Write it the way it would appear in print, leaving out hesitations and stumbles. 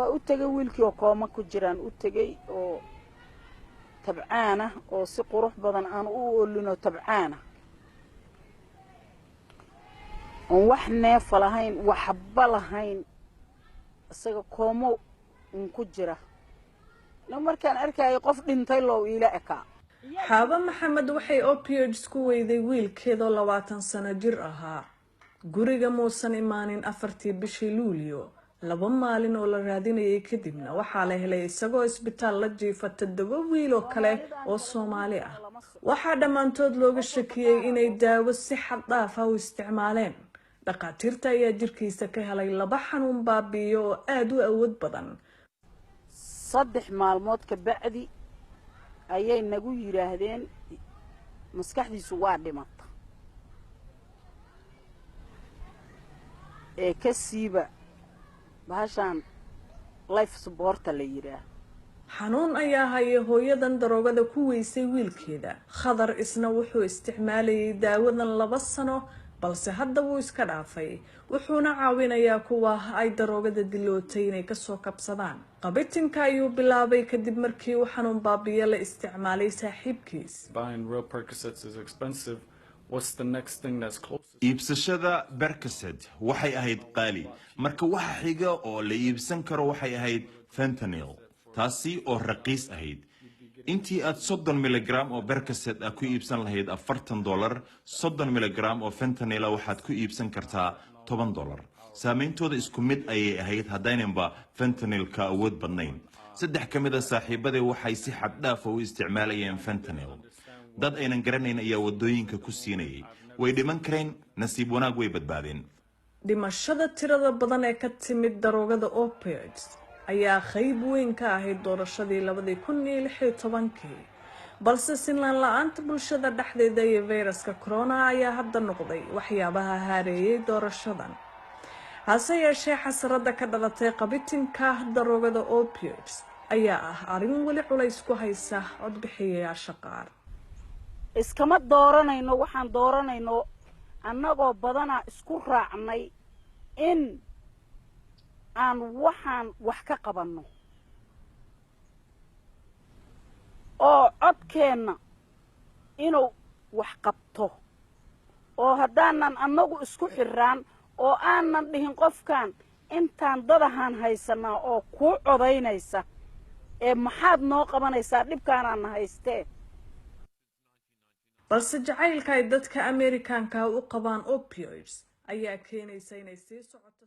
وأتجي ويلكي وقامة كجيران أتجي أو تبعانة أو سقروح بدن أنا أقول لنا تبعانة وإحنا فلهين وحبلهين السجى قامة كجيرة لما كان أركا يقف دينتيلو إلى أكا حابة محمد waxay opioids ku weyday wiilkeeda 20 sano jir ahaa guriga muusan imaanin 4 bishii Luulyo 2 maalin oo la raadinayay kadibna waxa la helay isagoo isbitaal la jiifa 7 wiil oo kale oo Soomaali ah waxa dhamaantood looga shakiyay inay daawo si xad dhaaf ah u isticmaaleen dhaqaatiirta ayaa jirkiisa ka helay 2 xanuun baabiyo oo aad u awood badan 3 maalmood ka bacdi ayay nagu yiraahdeen maskaxdiisu waa dhimata ka siiba bahashan life support la yiraa xanuun ayaa hayay hooyadan daroogada ku weysay wiilkeeda khadar isna wuxuu isticmaalayay daawadan 2 sano balse hadda wuu iska dhaafay wuxuuna caawinayaa kuwa ay daroogada dilootay inay ka soo kabsadaan qabitinka ayuu bilaabay kadib markii uu xanuun baabiyo la isticmaalay saaxiibkiis buying real Percocets is expensive. What's the next thing that's closest? iibsashada Percocet waxay ahayd qaali marka waxa xiga oo la iibsan karo waxay ahayd fentanyl taasi oo raqiis ahayd intii aad 30 miligram oo Percocet ah ku iibsan lahayd $40 30 miligram oo fentanyl waxaad ku iibsan kartaa $10 saameyntooda isku mid ayay ahayd haddaynanba fentanylka awood badnayn saddex ka mid ah saaxiibadii waxay si xad dhaaf ah u isticmaalayeen fentanyl dad aynan garanayn ayaa wadooyinka ku siinayay way dhiman kareen nasiib wanaag way badbaadeen dhimashada tirada badan ee ka timid daroogada opioids ayaa qayb weyn ka ahayd doorashadii 2016 balse sinaan la'aanta bulshada dhexdeeda iyo fayraska corona ayaa hadda noqday waxyaabaha haareeyay doorashadan hase yeeshee xasarada ka dhalatay qabitinka daroogada opioids ayaa ah arrin wali culays ku haysa codbixiyayaasha qaar iskama dooranayno waxaan dooranayno annagoo badana isku raacnay in aan waxaan wax ka qabanno oo codkeenna inuu wax qabto oo haddaanan annagu isku xirraan oo aanan dhihin qofkan intaan dadahan haysanaa oo kuu codaynaysa ee maxaad noo qabanaysaa dhibkaanaan haystee balse jacaylka ay dadka Amerikaanka u qabaan opioids ayaa keenaysa inay sii socoto